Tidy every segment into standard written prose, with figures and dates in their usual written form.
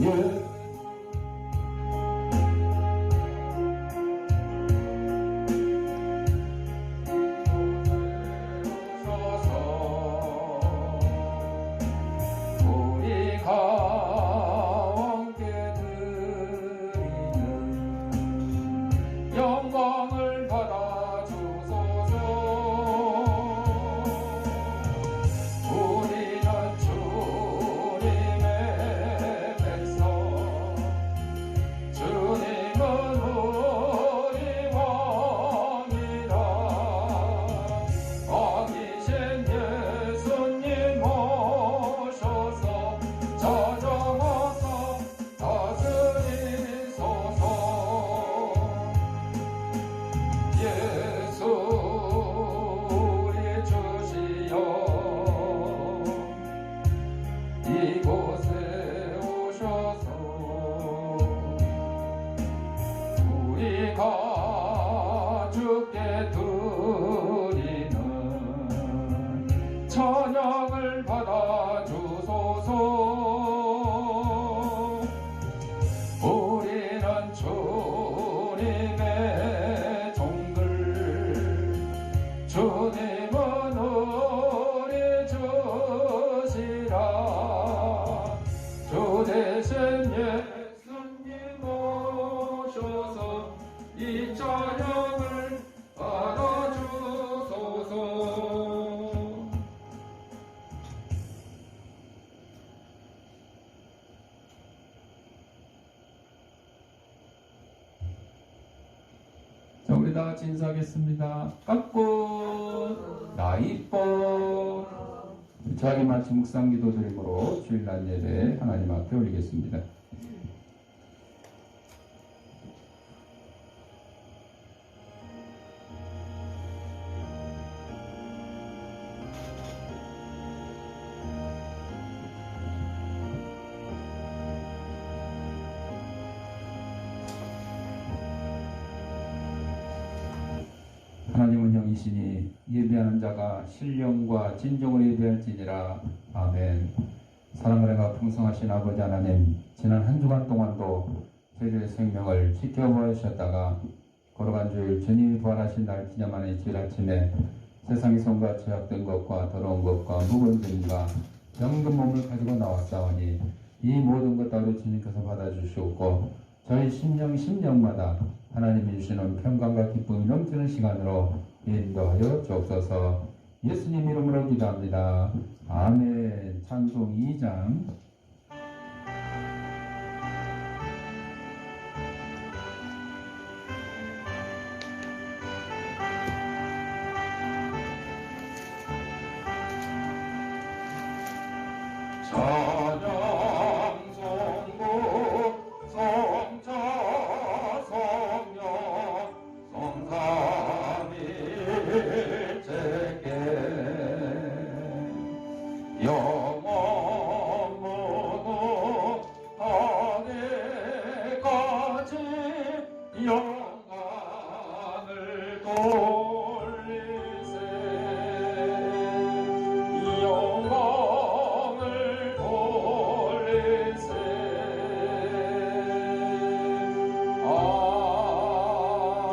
예. 영광을 받아 주소서. 우리는 주님의 백성, 주님은 우리 왕이라. 왕이신 예수님 모셔서 찾아와서 다스리소서. 예수 우리 주시여, 이곳에 오셔서 우리가 주께 드리는 찬양을 받아 주소서. 우리는 주님의 주님은 우리 주시라. 주 대신 예수님 오셔서 이 찬양을 받아주소서. 자, 우리 다 같이 인사하겠습니다. 깎고 나 이뻐. 자기 마치 묵상 기도 드림으로 주일날 예배 하나님 앞에 올리겠습니다. 하나님은 영이시니 예배하는 자가 신령과 진정으로 예배할지니라. 아멘. 사랑을 행하 풍성하신 아버지 하나님, 지난 한 주간 동안도 저희들의 생명을 지켜보셨다가 걸어간 주일 주님이 부활하신 날 기념하는 주일 아침에 세상의 손과 죄악된 것과 더러운 것과 묵은 죄인과 병든 몸을 가지고 나왔사오니 이 모든 것 다 우리 주님께서 받아주시옵고 저희 심령마다 하나님이 주시는 평강과 기쁨이 넘치는 시간으로 인도하여 주옵소서. 예수님 이름으로 기도합니다. 아멘. 찬송 2장. 찬양 성부 성자 성령 성삼일체께 영원 무궁 하늘까지 영광을 돌리세. 영광을 돌리세.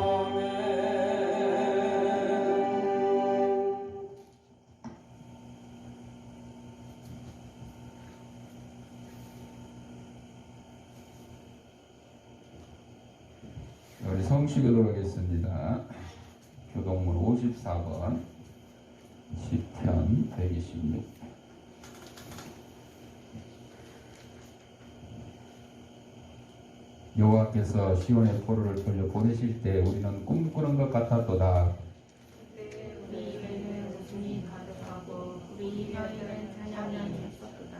아멘. 우리 성시교도 하겠습니다. 교동문 54번 시편 126. 여호와께서 시온의 포로를 돌려 보내실 때 우리는 꿈꾸는 것 같았도다. 그때 우리 입에는 웃음이 가득하고 우리 혀에는 찬양이 있었도다.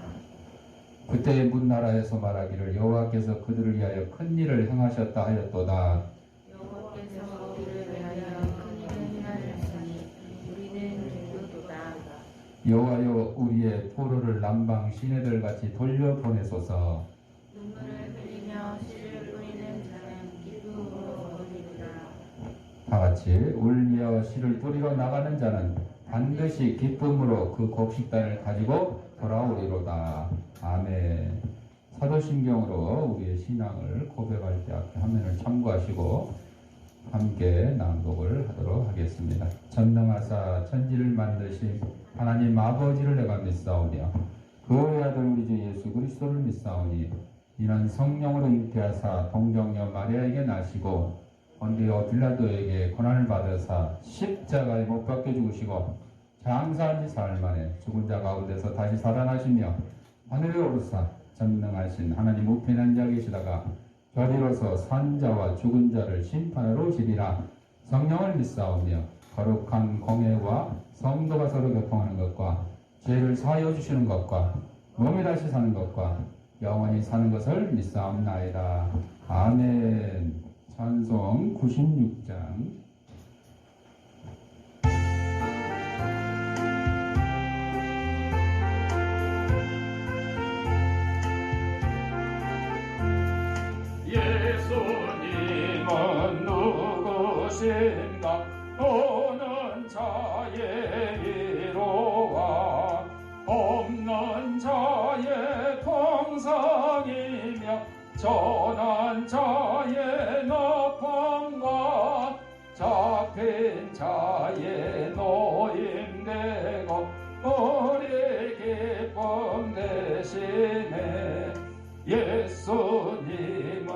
그때 문나라에서 말하기를 여호와께서 그들을 위하여 큰 일을 행하셨다 하였도다. 여호와께서 우리를 위하여 큰 일을 행하셨으니 우리는 기쁘도다. 여호와여 우리의 포로를 남방 시내들 같이 돌려 보내소서. 눈물을 흘리며 씨를 뿌리는 자는 기쁨으로 얻으리라. 다 같이 울며 씨를 뿌리러 나가는 자는 반드시 기쁨으로 그 곡식단을 가지고 돌아오리로다. 아멘. 사도신경으로 우리의 신앙을 고백할 때 앞에 화면을 참고하시고 함께 낭독을 하도록 하겠습니다. 전능하사 천지를 만드신 하나님 아버지를 내가 믿사오며 그의 아들 우리 주 예수 그리스도를 믿사오니 이는 성령으로 잉태하사 동정녀 마리아에게 나시고 본디오 빌라도에게 고난을 받으사 십자가에 못 박혀 죽으시고 장사한 지 사흘 만에 죽은 자 가운데서 다시 살아나시며 하늘에 오르사 전능하신 하나님 우편한 자 계시다가 저리로서 산자와 죽은 자를 심판하러 오시리라. 성령을 믿사오며 거룩한 공예와 성도가 서로 교통하는 것과 죄를 사하여 주시는 것과 몸이 다시 사는 것과 영원히 사는 것을 믿사옵나이다. 아멘. 찬송 96장. 예수님은 누구신가? 오는 자의 위로와 없는 자의 통상이며 전한 자의 나쁨과 잡힌 자의 노임되고 우리 기쁨 되시네. 예수님은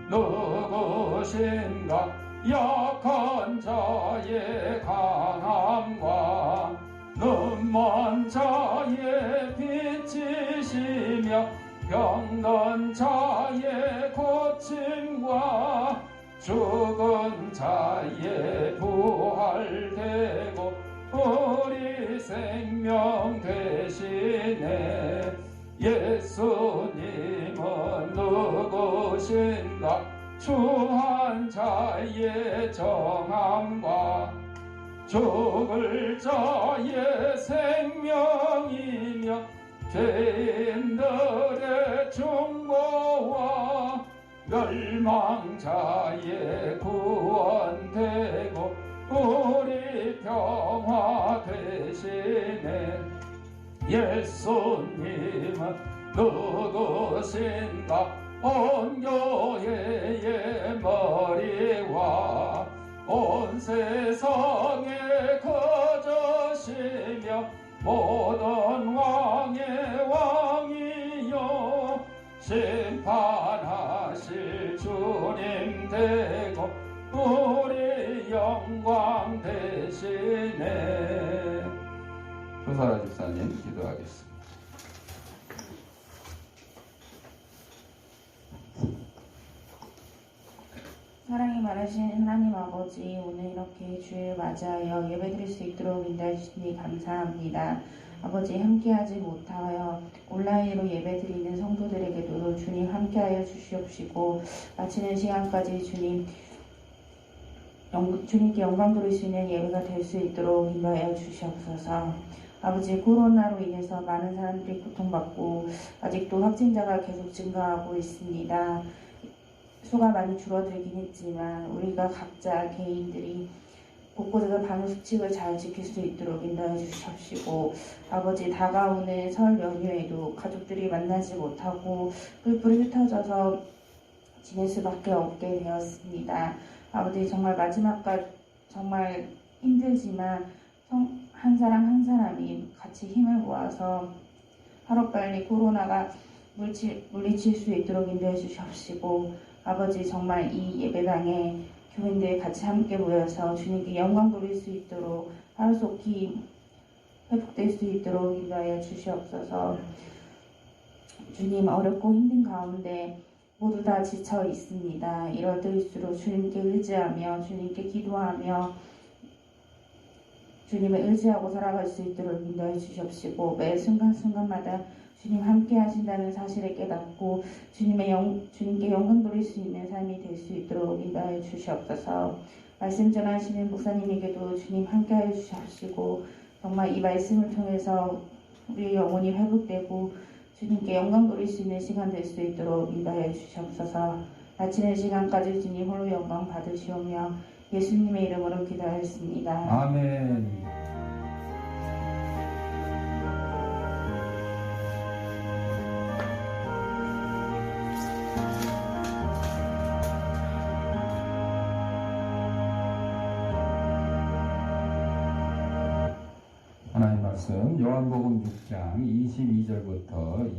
누구신가? 약한 자의 강함과 눈먼 자의 빛이시며 병든 자의 고침과 죽은 자의 부활되고 우리 생명 되시네. 예수님은 누구신가? 추한 자의 정함과 죽을 자의 생명이며 죄인들의 중보와 멸망자의 구원되고 우리 평화 되시네. 예수님은 누구신가? 온 교회의 머리와 온 세상의 거저시며 모든 왕의 왕이요 심판하실 주님 되고 우리 영광 되시네. 조사라 집사님 기도하겠습니다. 사랑이 많으신 하나님 아버지, 오늘 이렇게 주일 맞이하여 예배드릴 수 있도록 인도해 주시니 감사합니다. 아버지, 함께하지 못하여 온라인으로 예배드리는 성도들에게도 주님 함께하여 주시옵시고 마치는 시간까지 주님께 영광 돌릴 수 있는 예배가 될 수 있도록 인도하여 주시옵소서. 아버지, 코로나로 인해서 많은 사람들이 고통받고 아직도 확진자가 계속 증가하고 있습니다. 수가 많이 줄어들긴 했지만 우리가 각자 개인들이 곳곳에서 방역수칙을 잘 지킬 수 있도록 인도해 주시옵시고, 아버지, 다가오는 설 연휴에도 가족들이 만나지 못하고 뿔뿔이 흩어져서 지낼 수밖에 없게 되었습니다. 아버지, 정말 마지막까지 정말 힘들지만 한 사람 한 사람이 같이 힘을 모아서 하루빨리 코로나가 물리칠 수 있도록 인도해 주시옵시고, 아버지, 정말 이 예배당에 교인들 같이 함께 모여서 주님께 영광 돌릴 수 있도록 하루속히 회복될 수 있도록 인도하여 주시옵소서. 주님, 어렵고 힘든 가운데 모두 다 지쳐 있습니다. 이럴 때일수록 주님께 의지하며 주님께 기도하며 주님을 의지하고 살아갈 수 있도록 인도해 주시옵시고, 매 순간순간마다 주님 함께 하신다는 사실을 깨닫고 주님께 영광 돌릴 수 있는 삶이 될 수 있도록 인도하여 주시옵소서. 말씀 전하시는 목사님에게도 주님 함께 하여 주시옵시고, 정말 이 말씀을 통해서 우리의 영혼이 회복되고 주님께 영광 돌릴 수 있는 시간 될 수 있도록 인도하여 주시옵소서. 마치는 시간까지 주님 홀로 영광 받으시오며 예수님의 이름으로 기도하였습니다. 아멘. 하나님 말씀 요한복음 6장 22절부터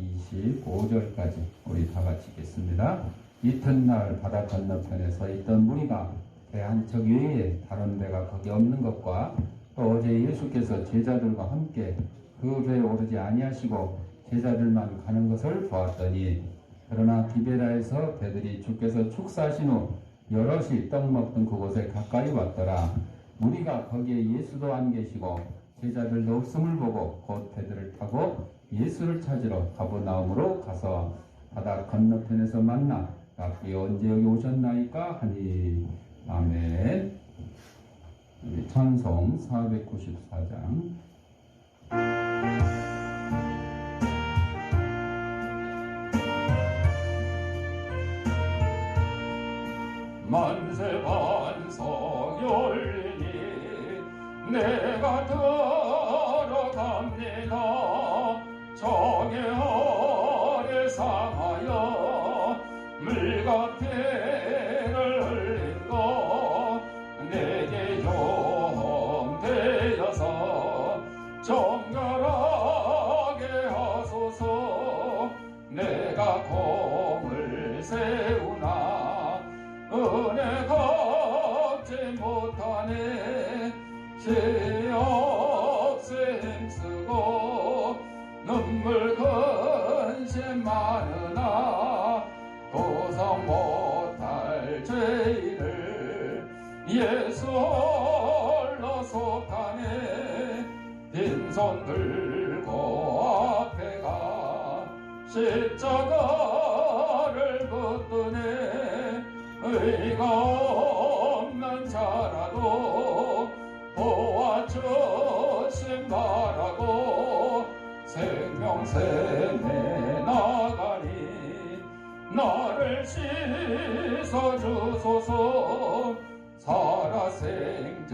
25절까지 우리 다 같이 읽겠습니다. 이튿날 바다 건너편에 서 있던 무리가 배 한 척 외에 다른 배가 거기 없는 것과 또 어제 예수께서 제자들과 함께 그 배에 오르지 아니하시고 제자들만 가는 것을 보았더니 그러나 디베라에서 배들이 주께서 축사하신 후 여럿이 떡 먹던 그곳에 가까이 왔더라. 무리가 거기에 예수도 안 계시고 제자들도 없음을 보고 곧 배들을 타고 예수를 찾으러 가버나움으로 가서 바다 건너편에서 만나 rabbi 언제 여기 오셨나이까 하니. 아멘. 찬송 494장. 만세 반석 열리니 내가 들어갑니다. 정의 아래 상하여 물같이를 흘린 것 내게 용되어서 정결하게 하소서. 내가 공을 세우나 은혜 갚지 못하네. 죄없이 힘쓰고 눈물 근심 많으나 도성 못할 죄인을 예수 홀로 속하네. 빈손 들고 앞에 가 십자가를 붙드네. 의가 없는 자라도 도와주신 바라고 생명샘에 나가니 나를 씻어주소서. 살아생전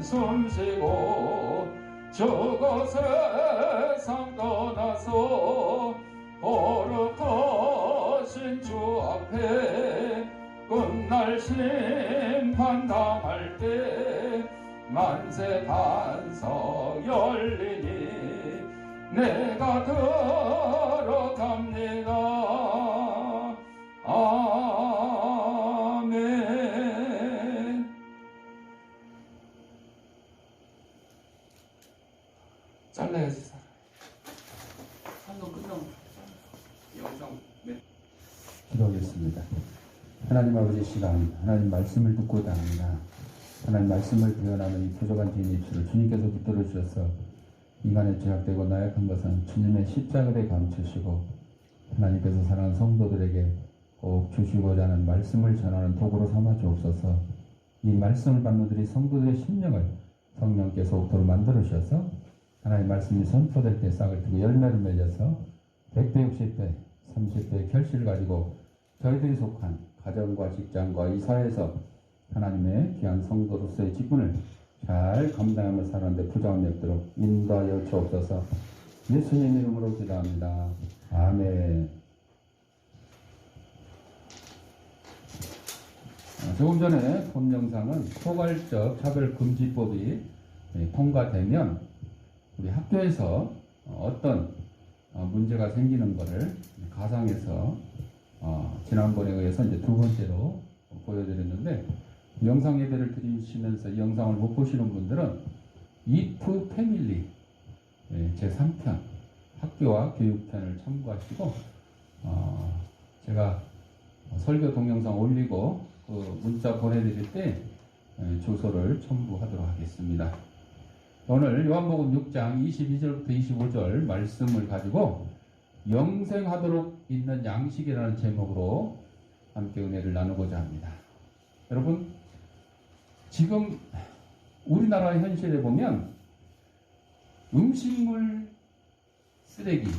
숨쉬고 죽어 세상 떠나서 거룩하신 주 앞에 끝날 심판 당할 때 만세 반석 열리니 내가 들어갑니다. 아멘. 잘라야지. 한번 끝나고 영상. 네. 기도하겠습니다. 하나님 아버지 시간, 하나님 말씀을 듣고자 합니다. 하나님 말씀을 표현하는 이 부족한 주인 입술을 주님께서 붙들어 주셔서 인간의 죄악되고 나약한 것은 주님의 십자가에 감추시고 하나님께서 사랑하는 성도들에게 꼭 주시고자 하는 말씀을 전하는 도구로 삼아 주옵소서. 이 말씀을 받는 들이 성도들의 심령을 성령께서 옥토로 만들어 주셔서 하나님 말씀이 선포될 때 싹을 트고 열매를 맺어서 100배, 60배, 30배의 결실을 가지고 저희들이 속한 가정과 직장과 이 사회에서 하나님의 귀한 성도로서의 직분을 잘 감당하며 살아가는데 부족함이 없도록 인도하여 주옵소서. 예수님 이름으로 기도합니다. 아멘. 조금 전에 본 영상은 포괄적 차별금지법이 통과되면 우리 학교에서 어떤 문제가 생기는 것을 가상에서 지난번에 의해서 이제 두 번째로 보여드렸는데, 영상 예배를 드리시면서 이 영상을 못 보시는 분들은 이프 패밀리 제3편 학교와 교육편을 참고하시고 제가 설교 동영상 올리고 그 문자 보내드릴 때 주소를 첨부하도록 하겠습니다. 오늘 요한복음 6장 22절부터 25절 말씀을 가지고 영생하도록 있는 양식이라는 제목으로 함께 은혜를 나누고자 합니다. 여러분, 지금 우리나라의 현실에 보면 음식물 쓰레기,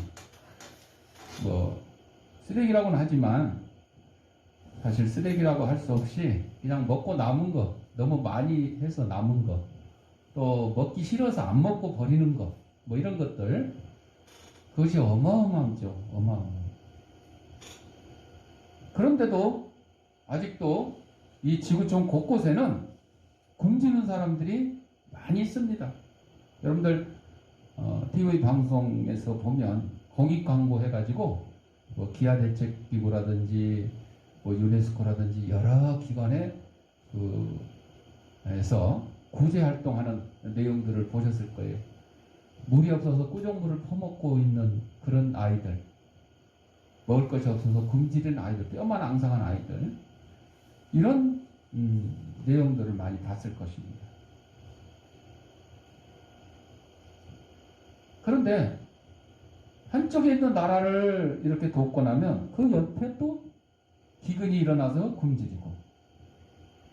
쓰레기라고는 하지만 사실 쓰레기라고 할 수 없이 그냥 먹고 남은 거, 너무 많이 해서 남은 거, 또 먹기 싫어서 안 먹고 버리는 거, 이런 것들, 그것이 어마어마하죠. 어마어마해요. 그런데도 아직도 이 지구촌 곳곳에는 굶주는 사람들이 많이 있습니다. 여러분들 TV 방송에서 보면 공익 광고 해가지고 뭐 기아 대책기구라든지 뭐 유네스코라든지 여러 기관에 에서 구제 활동하는 내용들을 보셨을 거예요. 물이 없어서 꾸정물을 퍼먹고 있는 그런 아이들, 먹을 것이 없어서 굶주린 아이들, 뼈만 앙상한 아이들, 이런 내용들을 많이 봤을 것입니다. 그런데 한쪽에 있는 나라를 이렇게 돕고 나면 그 옆에 또 기근이 일어나서 굶주리고,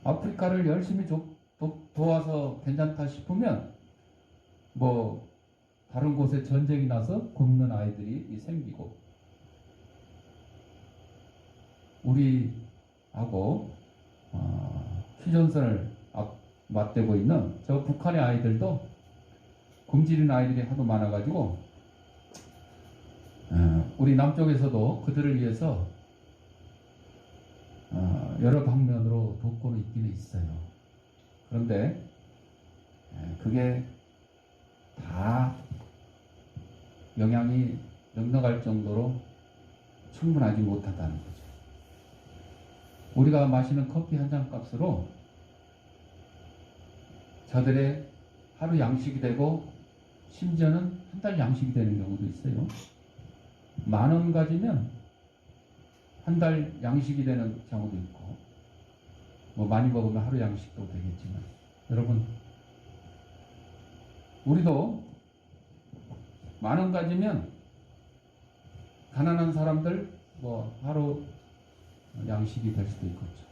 아프리카를 열심히 도와서 괜찮다 싶으면 뭐 다른 곳에 전쟁이 나서 굶는 아이들이 생기고, 우리하고 휴전선을 맞대고 있는 저 북한의 아이들도 굶주린 아이들이 하도 많아가지고 우리 남쪽에서도 그들을 위해서 여러 방면으로 돕고는 있기는 있어요. 그런데 그게 다 영향이 넉넉할 정도로 충분하지 못하다는 거죠. 우리가 마시는 커피 한 잔 값으로 저들의 하루 양식이 되고, 심지어는 한 달 양식이 되는 경우도 있어요. 10,000원 가지면 한 달 양식이 되는 경우도 있고, 뭐 많이 먹으면 하루 양식도 되겠지만, 여러분, 우리도 10,000원 가지면 가난한 사람들 뭐 하루 양식이 될 수도 있겠죠.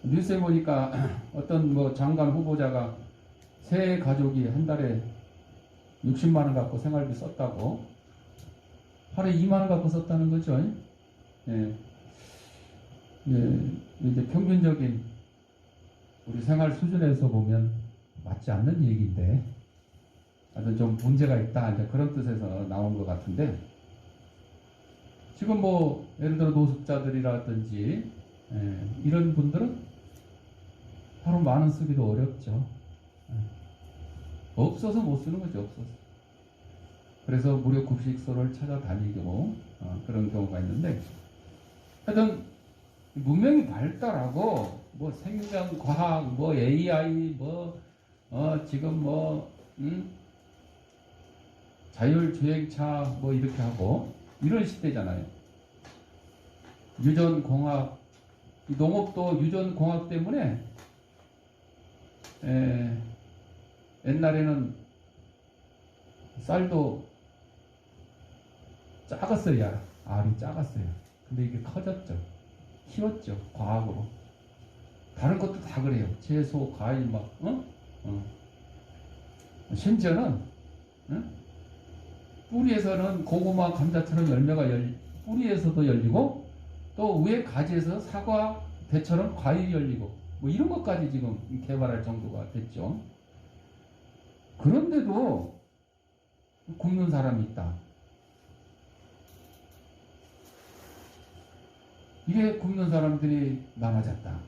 뉴스에 보니까 어떤 뭐 장관 후보자가 세 가족이 한 달에 60만 원 갖고 생활비 썼다고, 하루에 2만 원 갖고 썼다는 거죠. 예. 예, 이제 평균적인 우리 생활 수준에서 보면 맞지 않는 얘기인데, 하여튼 좀 문제가 있다, 이제 그런 뜻에서 나온 것 같은데, 지금 뭐 예를 들어 노숙자들이라든지 이런 분들은 하루 10,000원 쓰기도 어렵죠. 없어서 못 쓰는 거죠. 없어서. 그래서 무료 급식소를 찾아다니고 그런 경우가 있는데, 하여튼 문명이 발달하고 뭐 생명과학, 뭐 AI, 뭐 지금 뭐 자율주행차 뭐 이렇게 하고 이런 시대잖아요. 유전공학, 농업도 유전공학 때문에 옛날에는 쌀도 작았어요. 알이 작았어요. 근데 이게 커졌죠. 키웠죠. 과학으로. 다른 것도 다 그래요. 채소, 과일 막 심지어는 뿌리에서는 고구마, 감자처럼 열매가 뿌리에서도 열리고, 또 위에 가지에서 사과, 배처럼 과일이 열리고, 뭐 이런 것까지 지금 개발할 정도가 됐죠. 그런데도 굶는 사람이 있다. 이게 굶는 사람들이 많아졌다.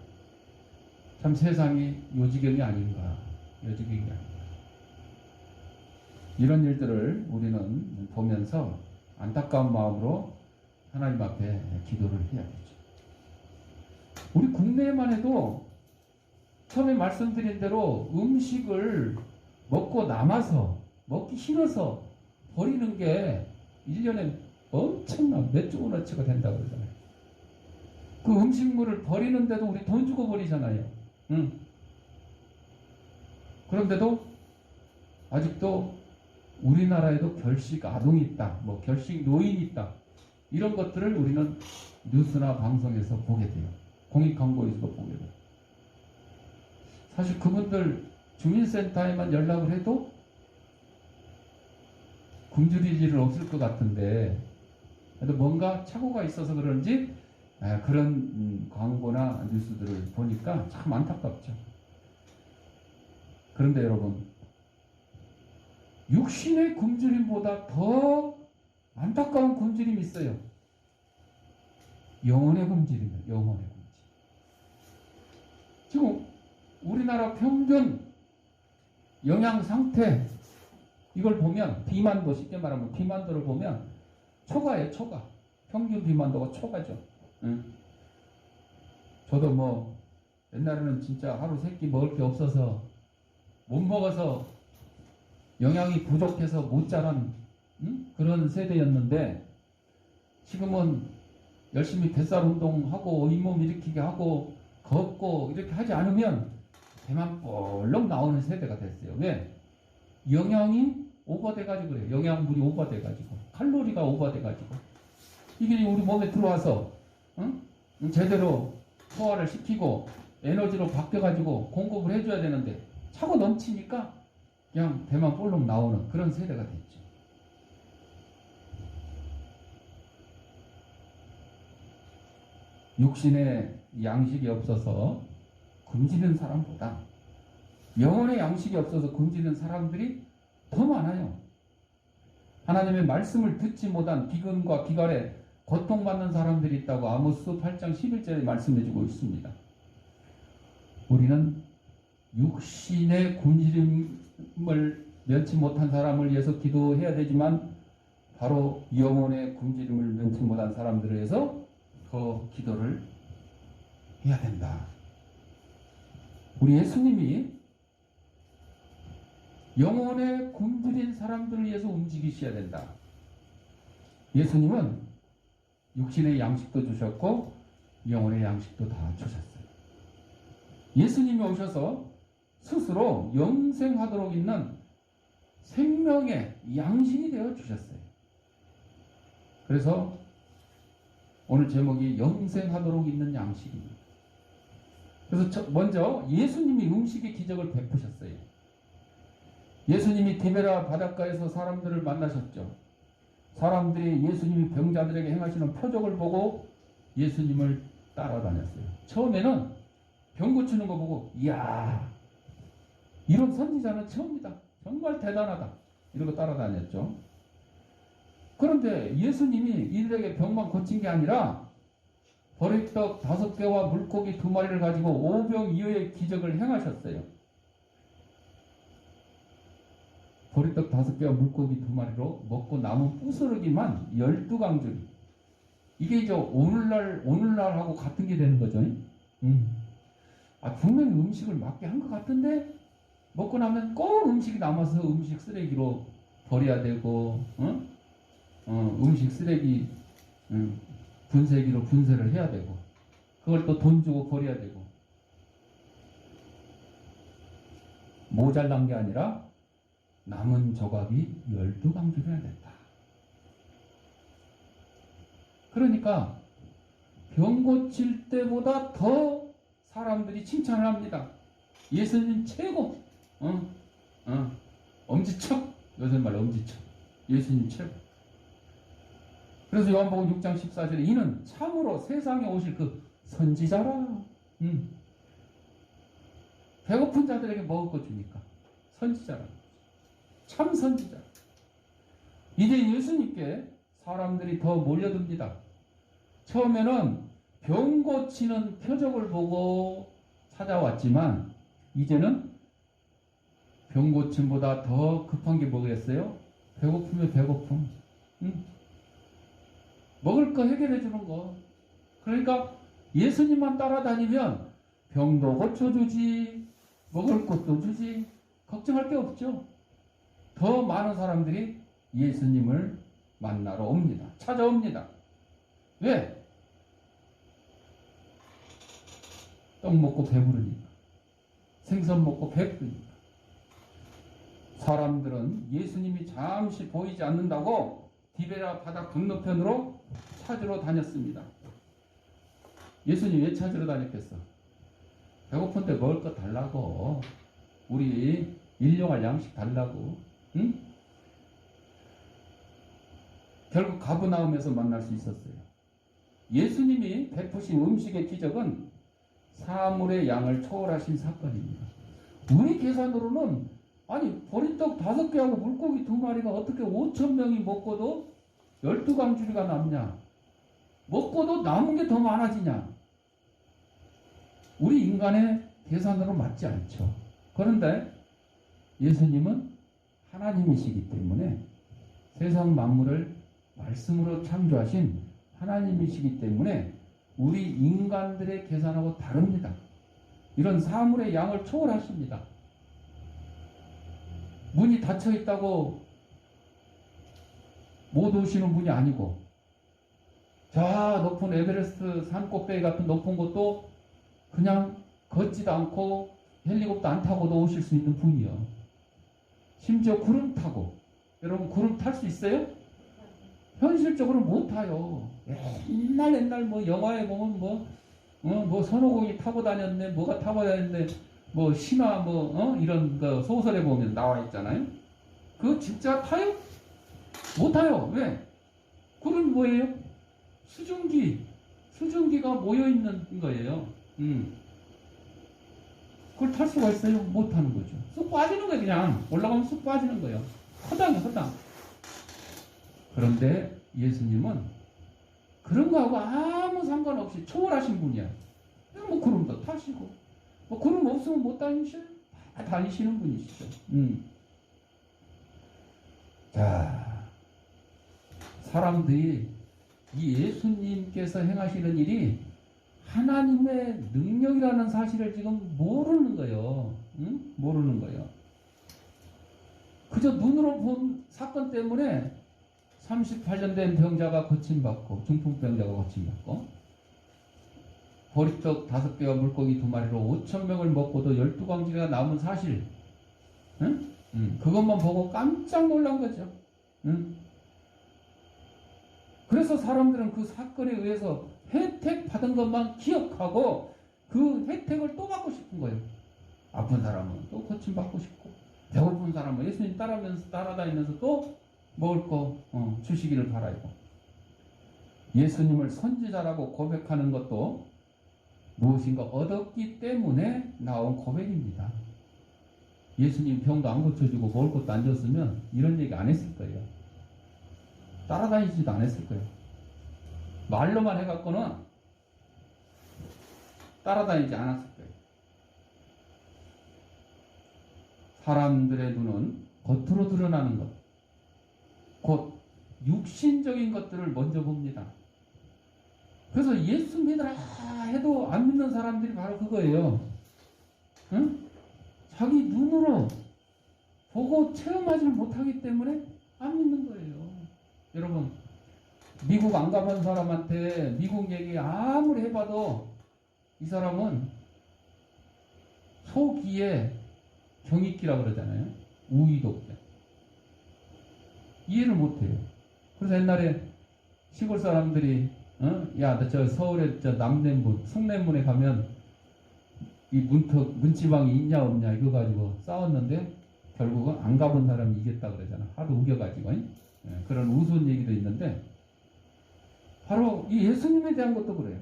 참 세상이 요지경이 아닌가. 요지경이 아닌가. 이런 일들을 우리는 보면서 안타까운 마음으로 하나님 앞에 기도를 해야 되죠. 우리 국내에만 해도 처음에 말씀드린 대로 음식을 먹고 남아서, 먹기 싫어서 버리는 게 1년에 엄청난 몇 조 원어치가 된다고 그러잖아요. 그 음식물을 버리는데도 우리 돈 주고 버리잖아요. 그런데도 아직도 우리나라에도 결식 아동이 있다, 뭐 결식 노인이 있다, 이런 것들을 우리는 뉴스나 방송에서 보게 돼요. 공익 광고에서도 보게 돼요. 사실 그분들 주민센터에만 연락을 해도 굶주릴 일은 없을 것 같은데, 그래도 뭔가 착오가 있어서 그런지 그런 광고나 뉴스들을 보니까 참 안타깝죠. 그런데 여러분, 육신의 굶주림보다 더 안타까운 굶주림이 있어요. 영혼의 굶주림이에요. 영혼의 굶주림. 지금 우리나라 평균 영양 상태, 이걸 보면 비만도, 쉽게 말하면 비만도를 보면 초과예요. 초과. 평균 비만도가 초과죠. 응. 저도 뭐 옛날에는 진짜 하루 세 끼 먹을 게 없어서 못 먹어서 영양이 부족해서 못 자란 그런 세대였는데, 지금은 열심히 뱃살 운동하고 잇몸 일으키게 하고 걷고 이렇게 하지 않으면 배만 볼록 나오는 세대가 됐어요. 왜? 영양이 오버돼가지고 그래요. 영양분이 오버돼가지고 칼로리가 오버돼가지고 이게 우리 몸에 들어와서 제대로 소화를 시키고 에너지로 바뀌어가지고 공급을 해줘야 되는데 차고 넘치니까 그냥 배만 볼록 나오는 그런 세대가 됐죠. 육신의 양식이 없어서 굶주리는 사람보다 영혼의 양식이 없어서 굶주리는 사람들이 더 많아요. 하나님의 말씀을 듣지 못한 비근과 비갈에 고통받는 사람들이 있다고 아모스 8장 11절에 말씀해주고 있습니다. 우리는 육신의 굶주림을 면치 못한 사람을 위해서 기도해야 되지만 바로 영혼의 굶주림을 면치 못한 사람들을 위해서 더 기도를 해야 된다. 우리 예수님이 영혼에 굶주린 사람들을 위해서 움직이셔야 된다. 예수님은 육신의 양식도 주셨고 영혼의 양식도 다 주셨어요. 예수님이 오셔서 스스로 영생하도록 있는 생명의 양식이 되어 주셨어요. 그래서 오늘 제목이 영생하도록 있는 양식입니다. 그래서 먼저 예수님이 음식의 기적을 베푸셨어요. 예수님이 디베라 바닷가에서 사람들을 만나셨죠. 사람들이 예수님이 병자들에게 행하시는 표적을 보고 예수님을 따라다녔어요. 처음에는 병 고치는 거 보고 이야, 이런 선지자는 처음이다. 정말 대단하다. 이러고 따라다녔죠. 그런데 예수님이 이들에게 병만 고친 게 아니라 보리떡 5개와 물고기 2마리를 가지고 5병 이어의 기적을 행하셨어요. 보리떡 5개와 물고기 2마리로 먹고 남은 부스러기만 12강줄. 이게 이제 오늘날하고 같은 게 되는 거죠. 분명히 음식을 맞게 한 것 같은데 먹고 나면 꼭 음식이 남아서 음식 쓰레기로 버려야 되고, 음식 쓰레기 분쇄기로 분쇄를 해야 되고, 그걸 또 돈 주고 버려야 되고, 모자란 게 아니라 남은 조각이 12강줄이나 됐다. 그러니까 병 고칠 때보다 더 사람들이 칭찬을 합니다. 예수님 최고. 엄지척. 요즘 말 엄지척. 예수님 최고. 그래서 요한복음 6장 14절에 이는 참으로 세상에 오실 그 선지자라. 배고픈 자들에게 먹을 것 주니까 선지자라. 참 선지자. 이제 예수님께 사람들이 더 몰려듭니다. 처음에는 병 고치는 표적을 보고 찾아왔지만 이제는 병 고침보다 더 급한 게 뭐겠어요? 배고프면 배고픔. 먹을 거 해결해 주는 거. 그러니까 예수님만 따라다니면 병도 고쳐주지, 먹을 것도 주지, 걱정할 게 없죠. 더 많은 사람들이 예수님을 만나러 옵니다. 찾아옵니다. 왜? 떡 먹고 배부르니까. 생선 먹고 배부르니까. 사람들은 예수님이 잠시 보이지 않는다고 디베라 바다 건너편으로 찾으러 다녔습니다. 예수님 왜 찾으러 다녔겠어? 배고픈데 먹을 거 달라고. 우리 일용할 양식 달라고. 응? 결국 가브나움에서 만날 수 있었어요. 예수님이 베푸신 음식의 기적은 사물의 양을 초월하신 사건입니다. 우리 계산으로는 보리떡 5개하고 물고기 2마리가 어떻게 5,000명이 먹고도 12강줄이가 남냐? 먹고도 남은 게 더 많아지냐? 우리 인간의 계산으로 맞지 않죠. 그런데 예수님은 하나님이시기 때문에 세상 만물을 말씀으로 창조하신 하나님이시기 때문에 우리 인간들의 계산하고 다릅니다. 이런 사물의 양을 초월하십니다. 문이 닫혀 있다고 못 오시는 분이 아니고, 저 높은 에베레스트 산 꼭대기 같은 높은 곳도 그냥 걷지도 않고 헬리콥터 안 타고도 오실 수 있는 분이요. 심지어 구름 타고. 여러분 구름 탈 수 있어요? 현실적으로 못 타요. 옛날 뭐 영화에 보면 뭐 선호공이 타고 다녔네, 뭐가 타고 다녔네, 뭐 신화 이런 거 소설에 보면 나와 있잖아요. 그거 진짜 타요? 못 타요. 왜? 구름이 뭐예요? 수증기가 모여 있는 거예요. 그걸 탈 수가 있어요? 못 타는 거죠. 쑥 빠지는 거예요. 그냥 올라가면 쑥 빠지는 거예요. 허당. 그런데 예수님은 그런 거하고 아무 상관없이 초월하신 분이야. 뭐 구름도 타시고, 뭐 구름 없으면 못 다니시는, 다 다니시는 분이시죠. 자, 사람들이 이 예수님께서 행하시는 일이 하나님의 능력이라는 사실을 지금 모르는 거예요. 모르는 거예요. 그저 눈으로 본 사건 때문에 38년 된 병자가 고침받고, 중풍병자가 고침받고, 보리떡 5개와 물고기 2마리로 5,000명을 먹고도 12광지가 남은 사실, 그것만 보고 깜짝 놀란 거죠. 그래서 사람들은 그 사건에 의해서 혜택 받은 것만 기억하고 그 혜택을 또 받고 싶은 거예요. 아픈 사람은 또 고침받고 싶고, 배고픈 사람은 예수님 따라다니면서 또 먹을 거 주시기를 바라고, 예수님을 선지자라고 고백하는 것도 무엇인가 얻었기 때문에 나온 고백입니다. 예수님 병도 안 고쳐주고 먹을 것도 안 줬으면 이런 얘기 안 했을 거예요. 따라다니지도 안 했을 거예요. 말로만 해갖고는 따라다니지 않았을 거예요. 사람들의 눈은 겉으로 드러나는 것, 곧 육신적인 것들을 먼저 봅니다. 그래서 예수 믿으라 해도 안 믿는 사람들이 바로 그거예요. 자기 눈으로 보고 체험하지 못하기 때문에 안 믿는 거예요. 여러분, 미국 안 가본 사람한테 미국 얘기 아무리 해봐도 이 사람은 소기에 경이기라고 그러잖아요. 우의독자. 이해를 못해요. 그래서 옛날에 시골 사람들이 야, 너 저 서울에 저 남대문, 숭례문에 가면 이 문지방이 있냐 없냐 이거 가지고 싸웠는데 결국은 안 가본 사람이 이겼다 그러잖아. 하도 우겨가지고. 그런 우스운 얘기도 있는데 바로 이 예수님에 대한 것도 그래요.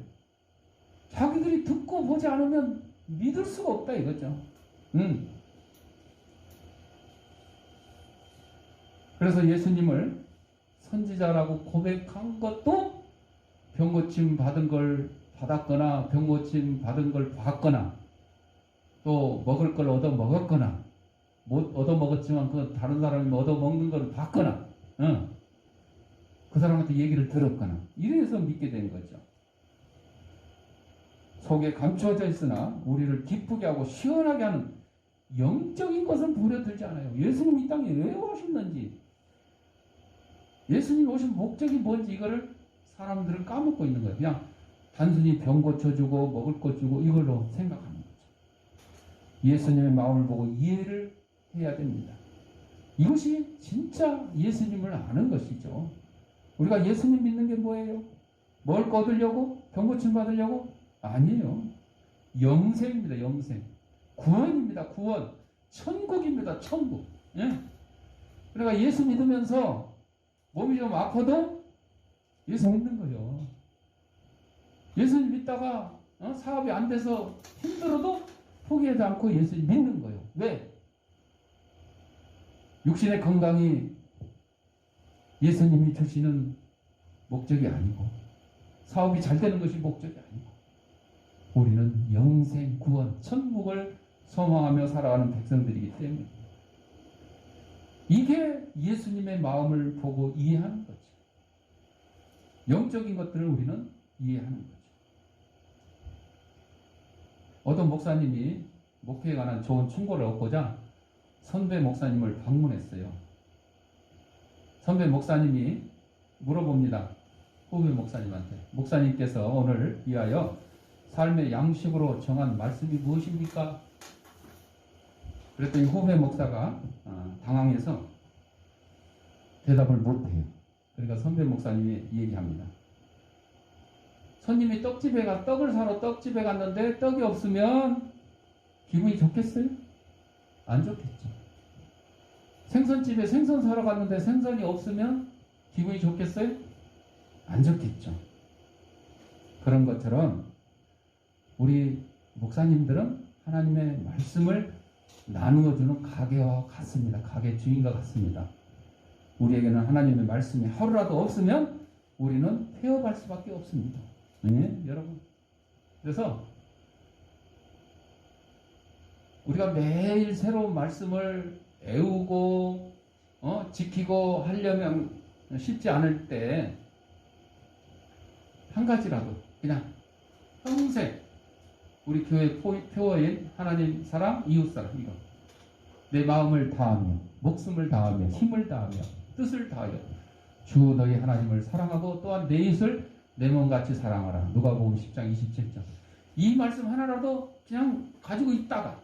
자기들이 듣고 보지 않으면 믿을 수가 없다 이거죠. 그래서 예수님을 선지자라고 고백한 것도 병고침 받은 걸 받았거나 병고침 받은 걸 봤거나 또 먹을 걸 얻어 먹었거나 못 얻어 먹었지만 그 다른 사람이 얻어 먹는 걸 봤거나 그 사람한테 얘기를 들었거나 이래서 믿게 된 거죠. 속에 감추어져 있으나 우리를 기쁘게 하고 시원하게 하는 영적인 것은 부려들지 않아요. 예수님 이 땅에 왜 오셨는지, 예수님 오신 목적이 뭔지 이거를 사람들은 까먹고 있는 거예요. 그냥 단순히 병 고쳐주고 먹을 것 주고 이걸로 생각하는 거죠. 예수님의 마음을 보고 이해를 해야 됩니다. 이것이 진짜 예수님을 아는 것이죠. 우리가 예수님 믿는 게 뭐예요? 뭘 얻으려고? 병 고침 받으려고? 아니에요. 영생입니다. 영생. 구원입니다. 구원. 천국입니다. 천국. 예? 그러니까 예수 믿으면서 몸이 좀 아파도 예수 믿는 거예요. 예수님 믿다가 사업이 안 돼서 힘들어도 포기하지 않고 예수 믿는 거예요. 왜? 육신의 건강이 예수님이 주시는 목적이 아니고 사업이 잘 되는 것이 목적이 아니고 우리는 영생, 구원, 천국을 소망하며 살아가는 백성들이기 때문에 이게 예수님의 마음을 보고 이해하는 거죠. 영적인 것들을 우리는 이해하는 거죠. 어떤 목사님이 목회에 관한 좋은 충고를 얻고자 선배 목사님을 방문했어요. 선배 목사님이 물어봅니다. 후배 목사님한테. 목사님께서 오늘 위하여 삶의 양식으로 정한 말씀이 무엇입니까? 그랬더니 후배 목사가 당황해서 대답을 못해요. 그러니까 선배 목사님이 얘기합니다. 손님이 떡을 사러 떡집에 갔는데 떡이 없으면 기분이 좋겠어요? 안 좋겠죠. 생선집에 생선 사러 갔는데 생선이 없으면 기분이 좋겠어요? 안 좋겠죠. 그런 것처럼 우리 목사님들은 하나님의 말씀을 나누어주는 가게와 같습니다. 가게 주인과 같습니다. 우리에게는 하나님의 말씀이 하루라도 없으면 우리는 폐업할 수밖에 없습니다. 네, 여러분. 그래서 우리가 매일 새로운 말씀을 애우고 지키고 하려면 쉽지 않을 때 한 가지라도 그냥 평생 우리 교회 표어인 하나님 사랑, 이웃 사랑 이거 내 마음을 다하며 목숨을 다하며 힘을 다하며 뜻을 다하여 주 너희 하나님을 사랑하고 또한 내 이웃을 내 몸같이 사랑하라. 누가복음 10장 27절. 이 말씀 하나라도 그냥 가지고 있다가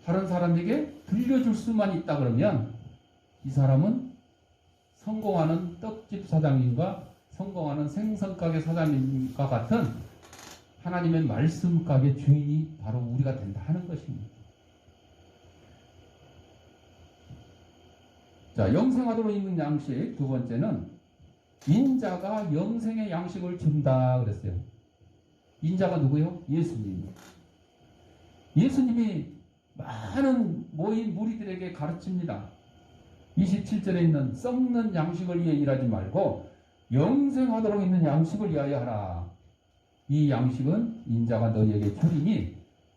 다른 사람에게 들려줄 수만 있다 그러면 이 사람은 성공하는 떡집 사장님과 성공하는 생선가게 사장님과 같은 하나님의 말씀 가게 주인이 바로 우리가 된다 하는 것입니다. 자, 영생하도록 있는 양식 두 번째는 인자가 영생의 양식을 준다 그랬어요. 인자가 누구요? 예수님. 예수님이 많은 모인 무리들에게 가르칩니다. 27절에 있는 썩는 양식을 위해 일하지 말고 영생하도록 있는 양식을 위하여 하라. 이 양식은 인자가 너희에게 주리니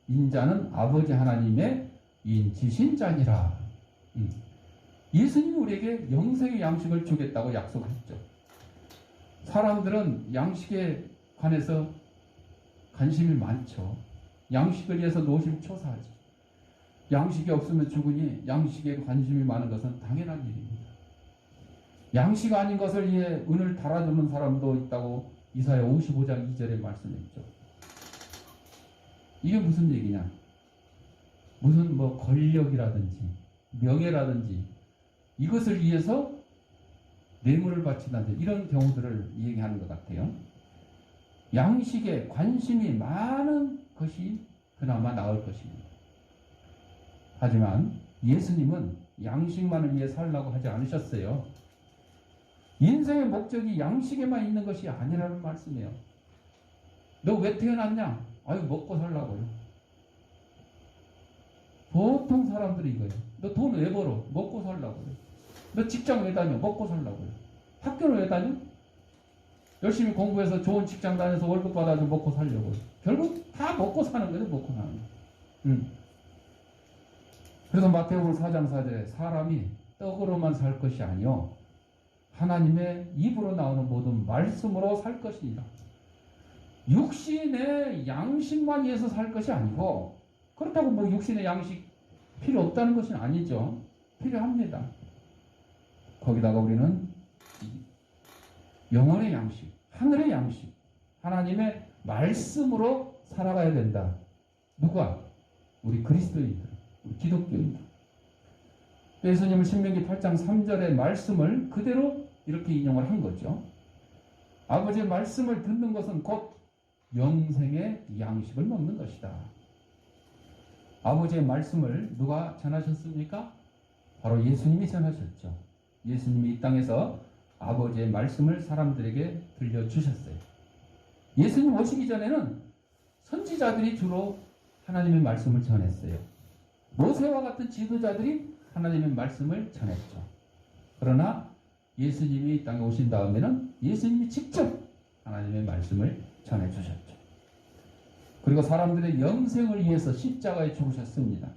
인자는 아버지 하나님의 인치신 자니라. 예수님이 우리에게 영생의 양식을 주겠다고 약속했죠. 사람들은 양식에 관해서 관심이 많죠. 양식을 위해서 노심초사하죠. 양식이 없으면 죽으니 양식에 관심이 많은 것은 당연한 일입니다. 양식 아닌 것을 위해 은을 달아주는 사람도 있다고 이사야 55장 2절에 말씀했죠. 이게 무슨 얘기냐? 무슨 권력이라든지 명예라든지 이것을 위해서 뇌물을 바친다든지 이런 경우들을 얘기하는 것 같아요. 양식에 관심이 많은 것이 그나마 나을 것입니다. 하지만 예수님은 양식만을 위해 살라고 하지 않으셨어요. 인생의 목적이 양식에만 있는 것이 아니라는 말씀이에요. 너 왜 태어났냐? 아유, 먹고 살라고요. 보통 사람들이 이거예요. 너 돈 왜 벌어? 먹고 살라고요. 너 직장 왜 다녀? 먹고 살라고요. 학교를 왜 다녀? 열심히 공부해서 좋은 직장 다녀서 월급 받아서 먹고 살려고요. 결국 다 먹고 사는 거죠. 먹고 사는 거. 그래서 마태복음 4장 4절에 사람이 떡으로만 살 것이 아니요 하나님의 입으로 나오는 모든 말씀으로 살 것이니라. 육신의 양식만 위해서 살 것이 아니고 그렇다고 육신의 양식 필요 없다는 것은 아니죠. 필요합니다. 거기다가 우리는 영혼의 양식, 하늘의 양식, 하나님의 말씀으로 살아가야 된다. 누가? 우리 그리스도인들, 우리 기독교인들. 예수님은 신명기 8장 3절의 말씀을 그대로 이렇게 인용을 한 거죠. 아버지의 말씀을 듣는 것은 곧 영생의 양식을 먹는 것이다. 아버지의 말씀을 누가 전하셨습니까? 바로 예수님이 전하셨죠. 예수님이 이 땅에서 아버지의 말씀을 사람들에게 들려주셨어요. 예수님 오시기 전에는 선지자들이 주로 하나님의 말씀을 전했어요. 모세와 같은 지도자들이 하나님의 말씀을 전했죠. 그러나 예수님이 이 땅에 오신 다음에는 예수님이 직접 하나님의 말씀을 전해주셨죠. 그리고 사람들의 영생을 위해서 십자가에 죽으셨습니다.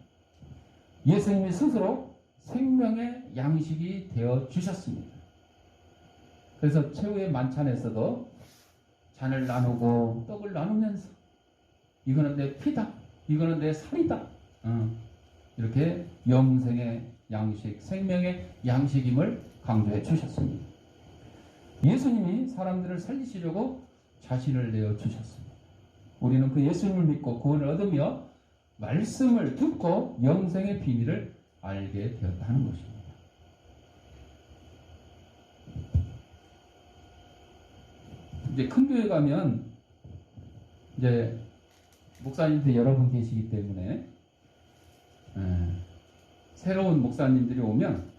예수님이 스스로 생명의 양식이 되어 주셨습니다. 그래서 최후의 만찬에서도 잔을 나누고 떡을 나누면서 이거는 내 피다, 이거는 내 살이다, 이렇게 영생의 양식, 생명의 양식임을 강조해 주셨습니다. 예수님이 사람들을 살리시려고 자신을 내어 주셨습니다. 우리는 그 예수님을 믿고 구원을 얻으며 말씀을 듣고 영생의 비밀을 알게 되었다는 것입니다. 이제 큰 교회 가면 이제 목사님들 여러 분 계시기 때문에 새로운 목사님들이 오면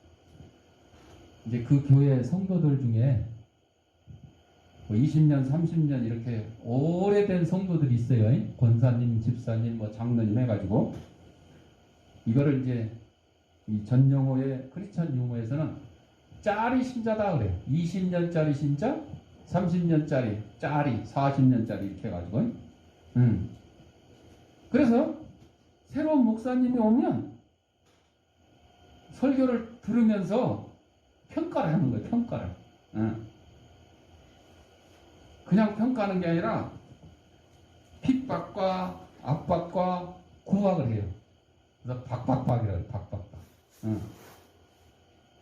이제 그 교회 성도들 중에 20년, 30년 이렇게 오래된 성도들이 있어요. 권사님, 집사님, 장로님 해가지고 이거를 이제 이 전용호의 크리스천 유모에서는 짤이 신자다 그래요. 20년짜리 신자, 30년짜리 짤이, 40년짜리 이렇게 해가지고. 그래서 새로운 목사님이 오면 설교를 들으면서 평가를 하는 거예요. 평가를. 그냥 평가하는 게 아니라 핍박과 압박과 구박을 해요. 그래서 박박박이라고 박박박.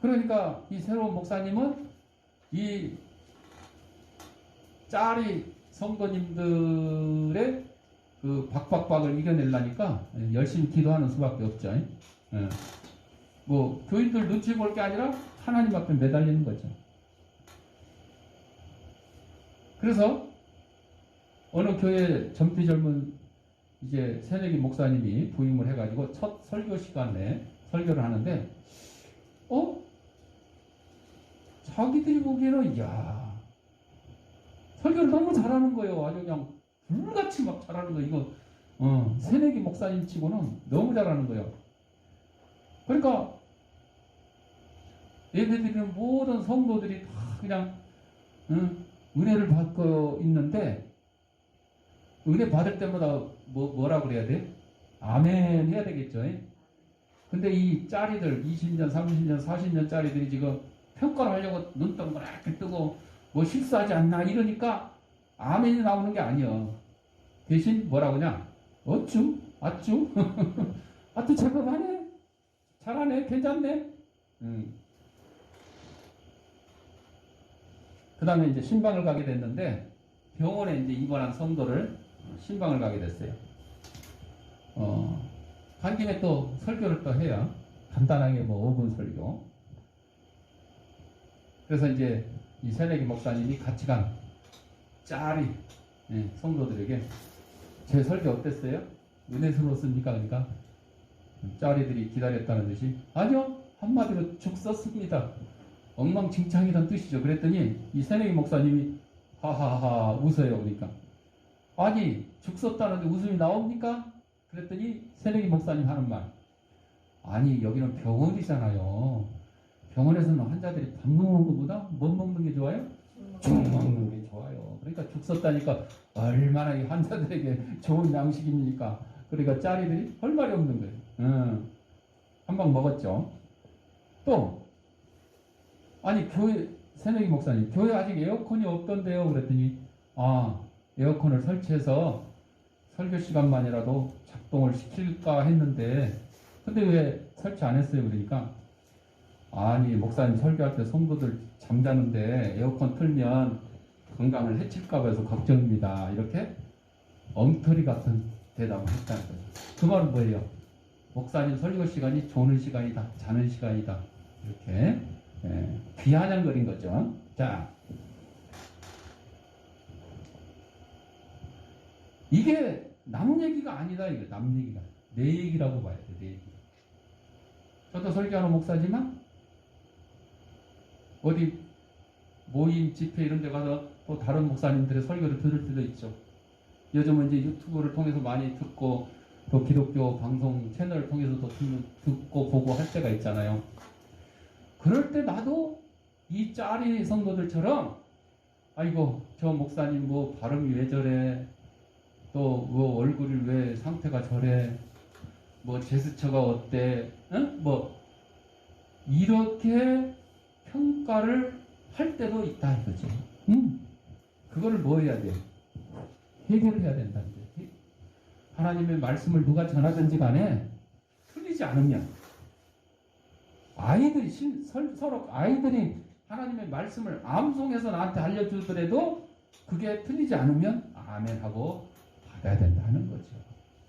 그러니까 이 새로운 목사님은 이 짤이 성도님들의 그 박박박을 이겨내려니까 열심히 기도하는 수밖에 없죠. 교인들 눈치 볼 게 아니라 하나님 앞에 매달리는 거죠. 그래서 어느 교회 젊디 젊은 이제 새내기 목사님이 부임을 해가지고 첫 설교 시간에 설교를 하는데, 자기들이 보기에는, 이야, 설교를 너무 잘하는 거예요. 아주 그냥 불같이 막 잘하는 거예요. 이거, 새내기 목사님 치고는 너무 잘하는 거예요. 그러니까, 예배드리는 모든 성도들이 다 그냥, 은혜를 받고 있는데, 은혜 받을 때마다 뭐라 그래야 돼? 아멘 해야 되겠죠. 근데 이 짜리들 20년, 30년, 40년 짜리들이 지금 평가를 하려고 눈동그랗게 이렇게 뜨고 실수하지 않나 이러니까 아멘이 나오는 게 아니야. 대신 뭐라 그러냐? 어쭈? 아쭈? 아또 제법 하네? 잘하네? 괜찮네? 그 다음에 이제 신방을 가게 됐는데 병원에 이제 입원한 성도를 신방을 가게 됐어요. 간 김에 또 설교를 또 해요. 간단하게 5분 설교. 그래서 이제 이 새내기 목사님이 같이 간 짤이 성도들에게 제 설교 어땠어요? 은혜스러웠습니까? 그러니까 짤이들이 기다렸다는 듯이 아니요, 한마디로 죽 썼습니다. 엉망진창이란 뜻이죠. 그랬더니 이 새내기 목사님이 하하하 웃어요. 그러니까 아니 죽 썼다는데 웃음이 나옵니까? 그랬더니 새내기 목사님 하는 말, 아니 여기는 병원이잖아요. 병원에서는 환자들이 밥 먹는 것보다 뭐 먹는 게 좋아요? 죽 먹는 게 좋아요. 그러니까 죽 썼다니까 얼마나 이 환자들에게 좋은 양식입니까? 그러니까 짜리들이 할 말이 없는 거예요. 한 방 먹었죠. 또 아니 교회 새내기 목사님 교회 아직 에어컨이 없던데요. 그랬더니 에어컨을 설치해서 설교 시간만이라도 작동을 시킬까 했는데 근데 왜 설치 안 했어요? 그러니까 아니 목사님 설교할 때 성도들 잠자는데 에어컨 틀면 건강을 해칠까 봐서 걱정입니다. 이렇게 엉터리 같은 대답을 했다는 거죠. 그 말은 뭐예요? 목사님 설교 시간이 조는 시간이다. 자는 시간이다. 이렇게 비아냥거린 거죠. 자, 이게 남 얘기가 아니다. 이거 남 얘기가 내 얘기라고 봐야 돼. 내 얘기. 저도 설교하는 목사지만 어디 모임 집회 이런 데 가서 또 다른 목사님들의 설교를 들을 때도 있죠. 요즘은 이제 유튜브를 통해서 많이 듣고 또 기독교 방송 채널을 통해서도 듣고 보고 할 때가 있잖아요. 그럴 때 나도 이 짜리 성도들처럼 아이고 저 목사님 발음이 왜 저래, 또 얼굴이 왜 상태가 저래, 제스처가 어때, 이렇게 평가를 할 때도 있다 이거죠. 그거를 뭐 해야 돼? 해결을 해야 된다는 거지. 하나님의 말씀을 누가 전하든지 간에 틀리지 않으면 아이들이 서로 아이들이 하나님의 말씀을 암송해서 나한테 알려주더라도 그게 틀리지 않으면 아멘 하고 받아야 된다는 거죠.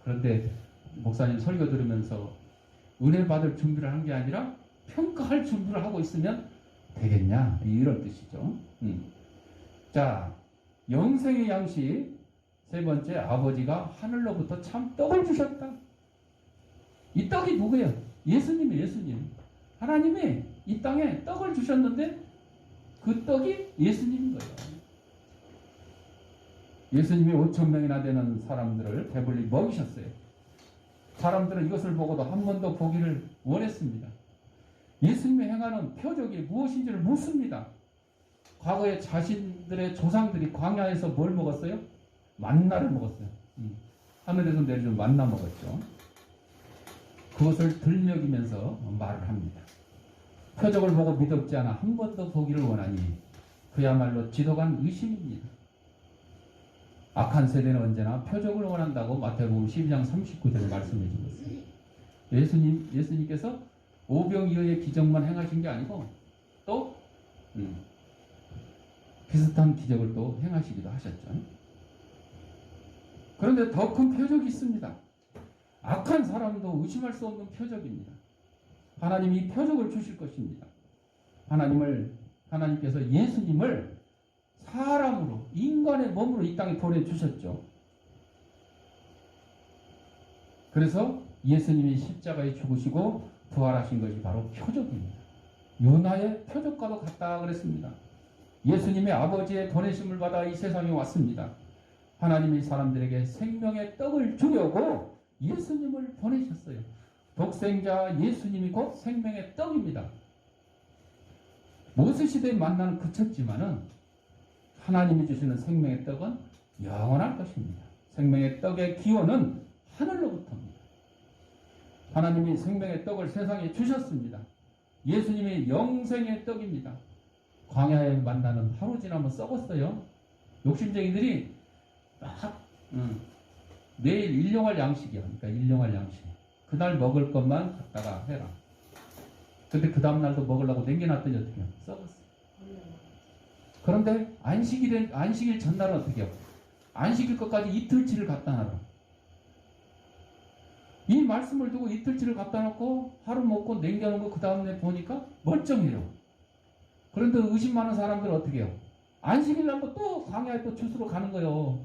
그런데 목사님 설교 들으면서 은혜 받을 준비를 한 게 아니라 평가할 준비를 하고 있으면 되겠냐 이런 뜻이죠. 자, 영생의 양식 세 번째, 아버지가 하늘로부터 참 떡을 주셨다. 이 떡이 누구예요? 예수님이에요. 예수님. 하나님이 이 땅에 떡을 주셨는데 그 떡이 예수님인 거예요. 예수님이 5,000명이나 되는 사람들을 배불리 먹이셨어요. 사람들은 이것을 보고도 한 번도 보기를 원했습니다. 예수님의 행하는 표적이 무엇인지를 묻습니다. 과거에 자신들의 조상들이 광야에서 뭘 먹었어요? 만나를 먹었어요. 하늘에서 내려준 만나 먹었죠. 그것을 들먹이면서 말을 합니다. 표적을 보고 믿었지 않아 한 번도 보기를 원하니 그야말로 지독한 의심입니다. 악한 세대는 언제나 표적을 원한다고 마태복음 12장 39절에 말씀해 주고 있어요. 예수님께서 오병이어의 기적만 행하신 게 아니고 또 비슷한 기적을 또 행하시기도 하셨죠. 그런데 더 큰 표적이 있습니다. 악한 사람도 의심할 수 없는 표적입니다. 하나님이 이 표적을 주실 것입니다. 하나님께서 예수님을 사람으로, 인간의 몸으로 이 땅에 보내주셨죠. 그래서 예수님이 십자가에 죽으시고 부활하신 것이 바로 표적입니다. 요나의 표적과도 같다 그랬습니다. 예수님의 아버지의 보내심을 받아 이 세상에 왔습니다. 하나님이 사람들에게 생명의 떡을 주려고 예수님을 보내셨어요. 독생자 예수님이 곧 생명의 떡입니다. 모세시대의 만나는 그쳤지만은 하나님이 주시는 생명의 떡은 영원할 것입니다. 생명의 떡의 기원은 하늘로부터입니다. 하나님이 생명의 떡을 세상에 주셨습니다. 예수님이 영생의 떡입니다. 광야에 만나는 하루 지나면 썩었어요. 욕심쟁이들이 막 내일 일용할 양식이야. 그러니까 일용할 양식. 그날 먹을 것만 갖다가 해라. 근데 그 다음날도 먹으려고 남겨놨더니 어떻게 해요? 썩었어. 그런데 안식일 전날은 어떻게 해요? 안식일 것까지 이틀치를 갖다 놔라. 이 말씀을 두고 이틀치를 갖다 놓고 하루 먹고 남겨놓은 거 그 다음날 보니까 멀쩡해요. 그런데 의심 많은 사람들은 어떻게 해요? 안식일 날도 또 광야에 또 주스러 가는 거예요.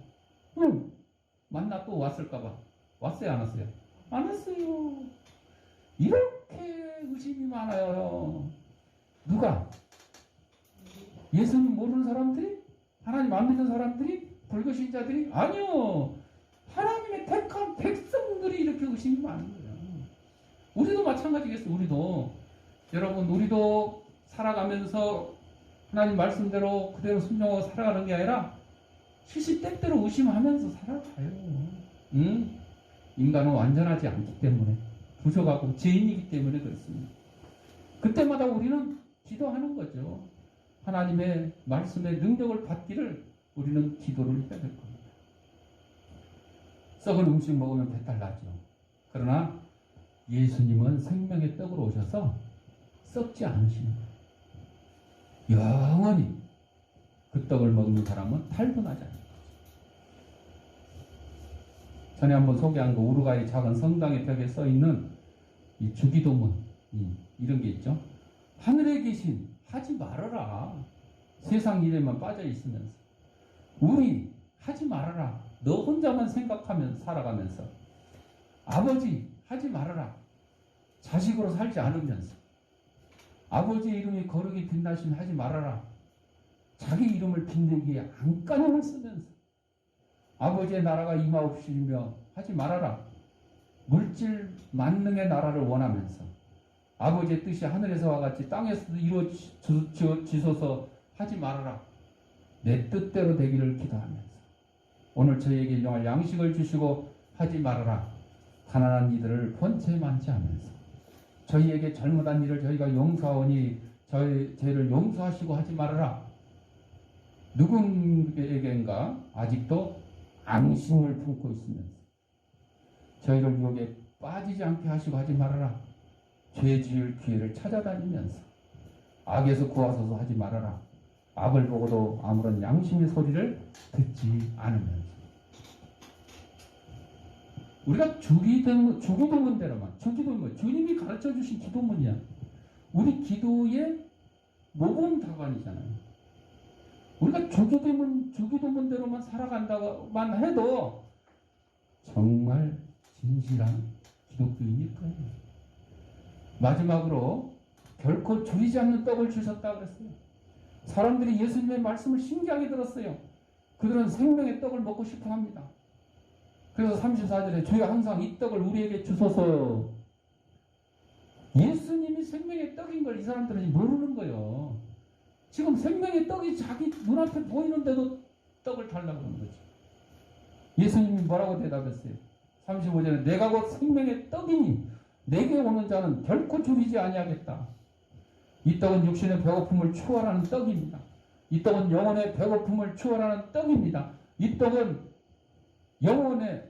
만나 또 왔을까봐. 왔어요, 안 왔어요? 안 왔어요. 이렇게 의심이 많아요. 누가? 예수님 모르는 사람들이? 하나님 안 믿는 사람들이? 불교신자들이? 아니요. 하나님의 택한 백성들이 이렇게 의심이 많은 거예요. 우리도 마찬가지겠어요. 우리도. 여러분, 우리도 살아가면서 하나님 말씀대로 그대로 순종하고 살아가는 게 아니라 시시때때로 의심하면서 살아가요. 인간은 완전하지 않기 때문에, 부족하고 죄인이기 때문에 그렇습니다. 그때마다 우리는 기도하는 거죠. 하나님의 말씀의 능력을 받기를 우리는 기도를 해야 될 겁니다. 썩은 음식 먹으면 배탈 나죠. 그러나 예수님은 생명의 떡으로 오셔서 썩지 않으시는 거예요. 영원히 그 떡을 먹는 사람은 탈도 나지 않는 거죠. 전에 한번 소개한 거 우루과이 작은 성당의 벽에 써있는 이 주기도문 이런 게 있죠. 하늘에 계신 하지 말아라. 세상 일에만 빠져 있으면서 우리 하지 말아라. 너 혼자만 생각하면 살아가면서 아버지 하지 말아라. 자식으로 살지 않으면서 아버지의 이름이 거룩히 빛나신 하지 말아라. 자기 이름을 빛내기에 안간힘을 쓰면서 아버지의 나라가 임하옵시며 하지 말아라. 물질 만능의 나라를 원하면서 아버지의 뜻이 하늘에서와 같이 땅에서도 이루어지소서 하지 말아라. 내 뜻대로 되기를 기도하면서 오늘 저희에게 일용할 양식을 주시고 하지 말아라. 가난한 이들을 번채만치 하면서 저희에게 잘못한 일을 저희가 용서하오니 저희 죄를 용서하시고 하지 말아라. 누구에게인가 아직도 앙심을 품고 있으면서 저희를 유혹에 빠지지 않게 하시고 하지 말아라. 죄 지을 기회를 찾아다니면서 악에서 구하소서 하지 말아라. 악을 보고도 아무런 양심의 소리를 듣지 않으면서 우리가 주기도문 대로만 주기도문 주님이 가르쳐 주신 기도문이야. 우리 기도의 모범답안이잖아요. 우리가 주기도문대로만 살아간다고만 해도 정말 진실한 기독교인일 거예요. 마지막으로 결코 줄이지 않는 떡을 주셨다고 그랬어요. 사람들이 예수님의 말씀을 신기하게 들었어요. 그들은 생명의 떡을 먹고 싶어 합니다. 그래서 34절에 주여 항상 이 떡을 우리에게 주소서. 예수님이 생명의 떡인 걸 이 사람들은 모르는 거예요. 지금 생명의 떡이 자기 눈앞에 보이는데도 떡을 달라고 하는 거죠. 예수님이 뭐라고 대답했어요? 35절에 내가 곧 생명의 떡이니 내게 오는 자는 결코 줄이지 아니하겠다. 이 떡은 육신의 배고픔을 추월하는 떡입니다. 이 떡은 영혼의 배고픔을 추월하는 떡입니다. 이 떡은 영혼의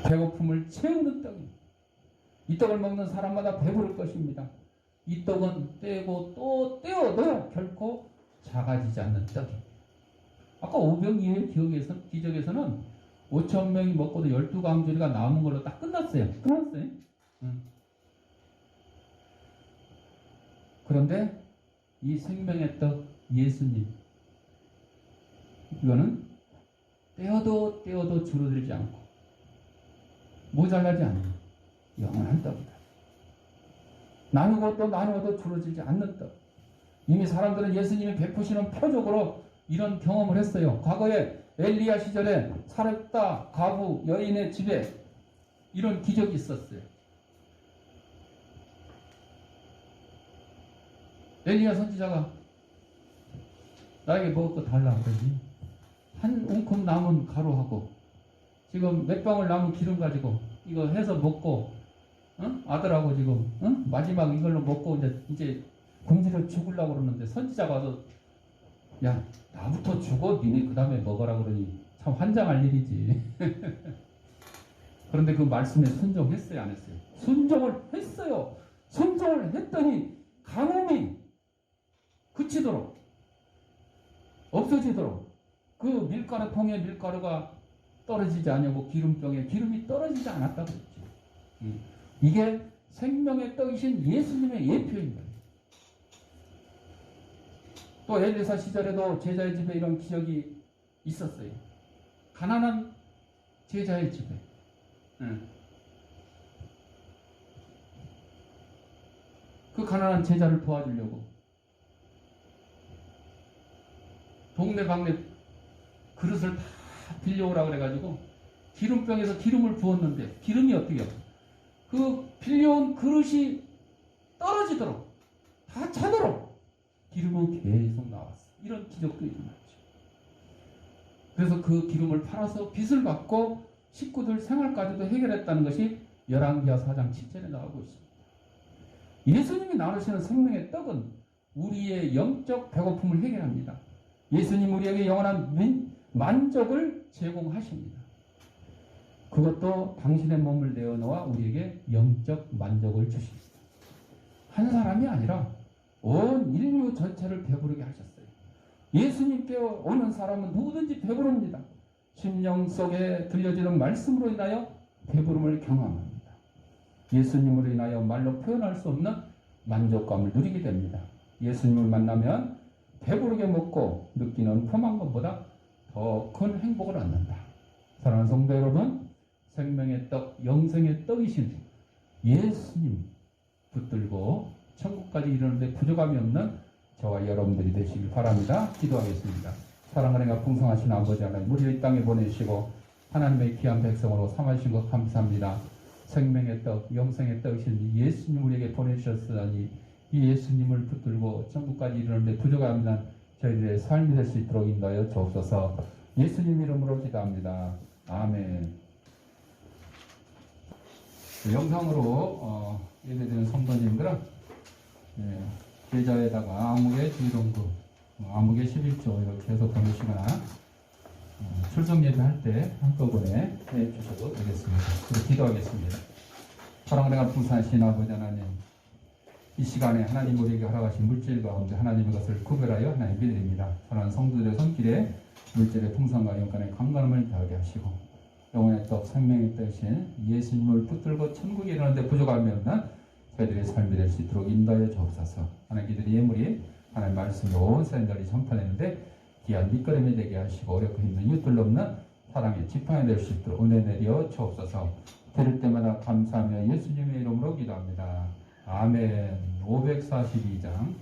배고픔을 채우는 떡입니다. 이 떡을 먹는 사람마다 배부를 것입니다. 이 떡은 떼고 또 떼어도 결코 작아지지 않는 떡입니다. 아까 오병이의 기적에서는 5,000명이 먹고도 12강조리가 남은 걸로 딱 끝났어요. 그런데 이 생명의 떡 예수님, 이거는 떼어도 줄어들지 않고 모자라지 않는 영원한 떡이다. 나누고 또 나누어도 줄어들지 않는 떡. 이미 사람들은 예수님이 베푸시는 표적으로 이런 경험을 했어요. 과거에 엘리야 시절에 사렙다 과부 여인의 집에 이런 기적이 있었어요. 엘리야 선지자가 나에게 먹을 거 달라 그러지. 한 움큼 남은 가루하고 지금 몇 방울 남은 기름 가지고 이거 해서 먹고 아들하고 지금 마지막 이걸로 먹고 이제 궁지를 죽으려고 그러는데 선지자가 와서 야 나부터 죽어 니네 그 다음에 먹어라 그러니 참 환장할 일이지. 그런데 그 말씀에 순종했어요 안 했어요? 순종을 했어요. 순종을 했더니 가뭄이 그치도록 없어지도록 그 밀가루 통에 밀가루가 떨어지지 않냐고 기름병에 기름이 떨어지지 않았다고 했죠. 이게 생명의 떡이신 예수님의 예표인 거예요. 또 엘리사 시절에도 제자의 집에 이런 기적이 있었어요. 가난한 제자의 집에 그 가난한 제자를 도와주려고 동네방네 그릇을 다 빌려오라 그래가지고 기름병에서 기름을 부었는데 기름이 어떻게 해요? 그 빌려온 그릇이 떨어지도록 다 차도록 기름은 계속 나왔어. 이런 기적도 일어났죠. 그래서 그 기름을 팔아서 빚을 받고 식구들 생활까지도 해결했다는 것이 열왕기하 4장 7절에 나오고 있습니다. 예수님이 나누시는 생명의 떡은 우리의 영적 배고픔을 해결합니다. 예수님 우리에게 영원한 만족을 제공하십니다. 그것도 당신의 몸을 내어놓아 우리에게 영적 만족을 주십니다. 한 사람이 아니라 온 인류 전체를 배부르게 하셨어요. 예수님께 오는 사람은 누구든지 배부릅니다. 심령 속에 들려지는 말씀으로 인하여 배부름을 경험합니다. 예수님으로 인하여 말로 표현할 수 없는 만족감을 누리게 됩니다. 예수님을 만나면 배부르게 먹고 느끼는 험한 것보다 더 큰 행복을 얻는다. 사랑하는 성도 여러분, 생명의 떡, 영생의 떡이신 예수님 붙들고 천국까지 이르는데 부족함이 없는 저와 여러분들이 되시길 바랍니다. 기도하겠습니다. 사랑하는 풍성하신 아버지 하나님, 우리를 이 땅에 보내시고 하나님의 귀한 백성으로 삼으신 것 감사합니다. 생명의 떡, 영생의 떡이신 예수님 우리에게 보내주셨으니 이 예수님을 붙들고 천국까지 이르는데 부족함이 없는 저희들의 삶이 될 수 있도록 인도하여 주옵소서. 예수님 이름으로 기도합니다. 아멘. 영상으로 예배드리는 성도님들은 계좌에다가 아무개 주일원금, 아무개 11조 이렇게 해서 보내시거나 출석 예배할 때 한꺼번에 해주셔도 되겠습니다. 그리고 기도하겠습니다. 사랑하는 풍성하신 아버지 하나님, 이 시간에 하나님 우리에게 허락하신 물질 가운데 하나님의 것을 구별하여 하나님 믿습니다. 사랑하는 성도들의 손길에 물질의 풍성과 영광의 강건함을 더하게 하시고 영혼의 떡 생명의 떡이신 예수님을 붙들고 천국에 이르는데 부족함이 없는 저희들의 삶이 될 수 있도록 인도하여 주옵소서. 하나님 기도의 예물이 하나님 말씀이 온 세상들이 정탄했는데 귀한 밑거름이 되게 하시고 어렵고 힘든 이웃들 없는 사랑의 지팡이 될 수 있도록 은혜 내려 주옵소서. 들을 때마다 감사하며 예수님의 이름으로 기도합니다. 아멘. 542장.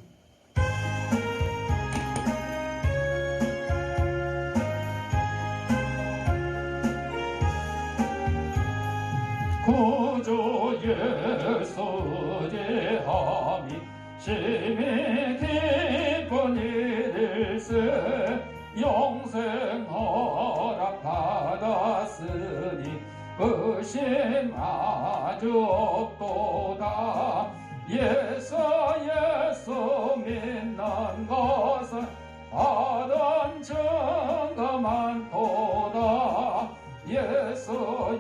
구주 예수 제함이 심히 기쁜 일일세 영생 허락 받았으니 의심 아주 없도다. 예수 믿는 것은 받은 증거 많도다. 예수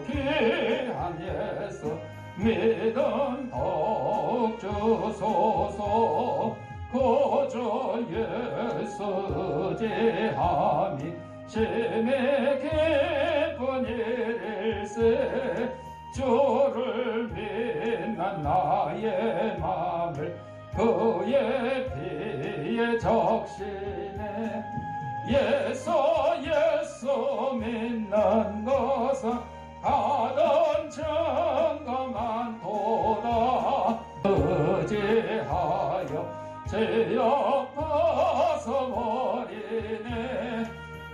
귀한 예수 믿음 더욱 주소서. 구주 예수 제함이 심히 기쁜 일일세 주를 믿는 나의 마음을 그의 피에 적시네. 예수 믿는 것은 받은 증거 많도다. 의지하여 죄악 벗어버리네.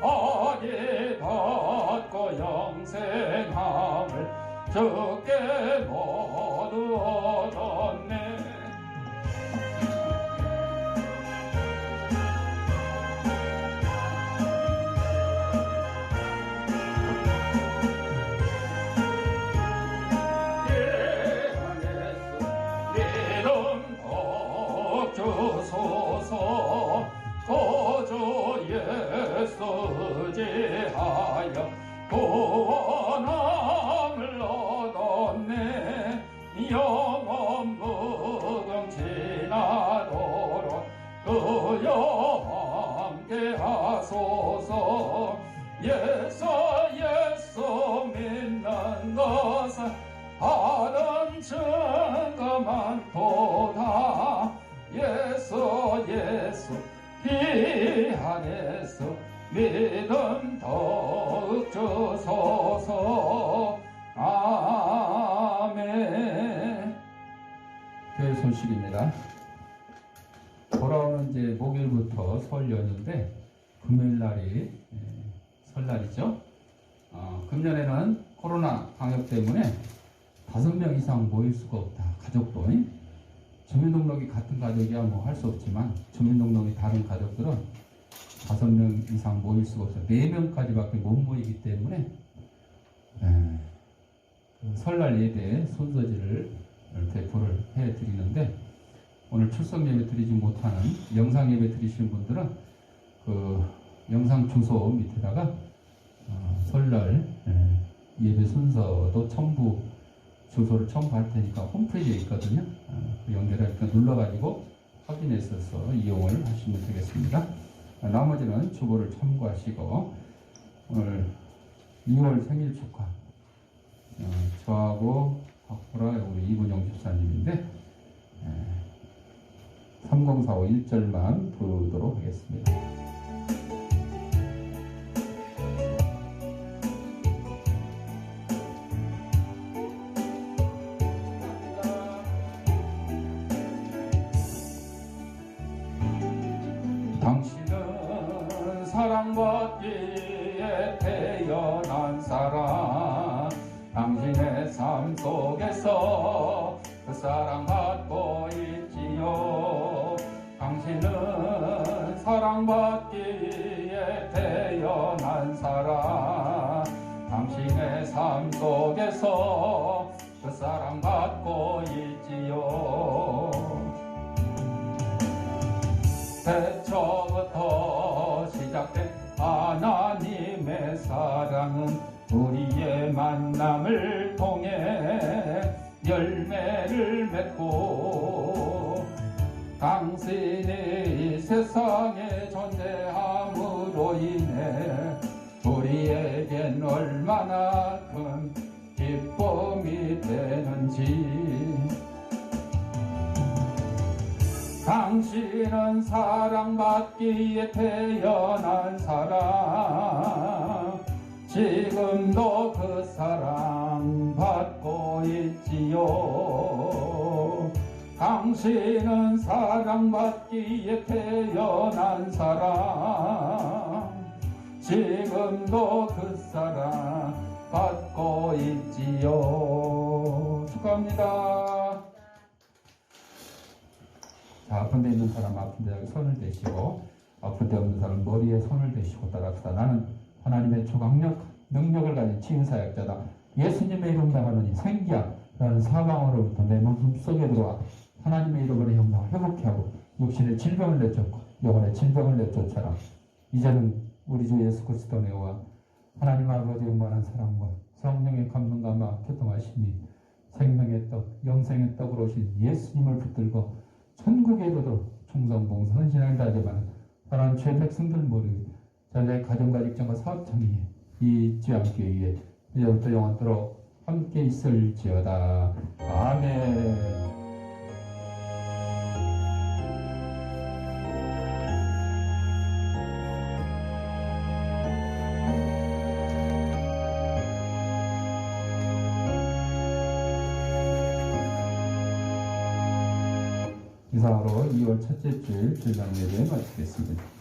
어디 받고 영생함을 주께 모두 얻었네. 주소서. 구주 예수 제하여 구원함을 얻었네. 영원 무궁 지나도록 그여 함께 하소서. 예수 믿는 것은 받은 증거 많도다. 예수 귀한 예수 믿음 더욱 주소서. 아멘. 교회 소식입니다. 돌아오는 이제 목요일부터 설 연휴인데 금요일 날이 설날이죠. 금년에는 코로나 방역 때문에 5명 이상 모일 수가 없다. 가족도 주민등록이 같은 가족이야 뭐 할 수 없지만 주민등록이 다른 가족들은 5명 이상 모일 수가 없어요. 4명까지밖에 못 모이기 때문에 그 설날 예배 손서지를 배포를 해드리는데 오늘 출석 예배 드리지 못하는 영상 예배 드리시는 분들은 그 영상 주소 밑에다가 설날 예배 순서도 첨부 주소를 첨부할 테니까 홈페이지에 있거든요. 그 연결할 때 눌러가지고 확인해서 이용을 하시면 되겠습니다. 나머지는 주보를 참고하시고 오늘 2월 생일 축하 저하고 박보라 우리 이분영 집사님인데 3045 1절만 부르도록 하겠습니다. 당신은 사랑받기에 태어난 사람. 당신의 삶 속에서 그 사랑받고 있지요. 당신은 사랑받기에 태어난 사람. 당신의 삶 속에서 그 사랑 받고 있지요. 태초부터 시작된 하나님의 사랑은 우리의 만남을 통해 열매를 맺고 당신이 세상에 존재함으로 인해 우리에겐 얼마나 큰 기쁨이 되는지. 당신은 사랑받기에 태어난 사람, 지금도 그 사랑 받고 있지요. 당신은 사랑받기에 태어난 사람, 지금도 그 사랑 받고 있지요. 축하합니다. 자, 아픈 데 있는 사람 아픈 데 손을 대시고, 아픈 데 없는 사람 머리에 손을 대시고 따라합시다. 나는 하나님의 초강력 능력을 가진 치유사역자다. 예수님의 이름 나가노니 생기야라는 사방으로부터 내 몸속에 들어와 하나님의 이름으로 형상을 회복케 하고 육신의 질병을 내쫓고 영혼의 질병을 내쫓아라. 이제는 우리 주 예수 그리스도 내와 하나님 아버지의 무한한 사랑과 성령의 감동과 교통하심이 생명의 떡, 영생의 떡으로 오신 예수님을 붙들고 천국에 이르도록 충성봉사는 신앙을 다져가는 사랑하는 죄 백성들 모두 자녀의 가정과 직장과 사업창에 잊지 않기 위해 이제부터 영원토록 함께 있을지어다. 아멘. 이상으로 2월 첫째 주일 주일당 예배 마치겠습니다.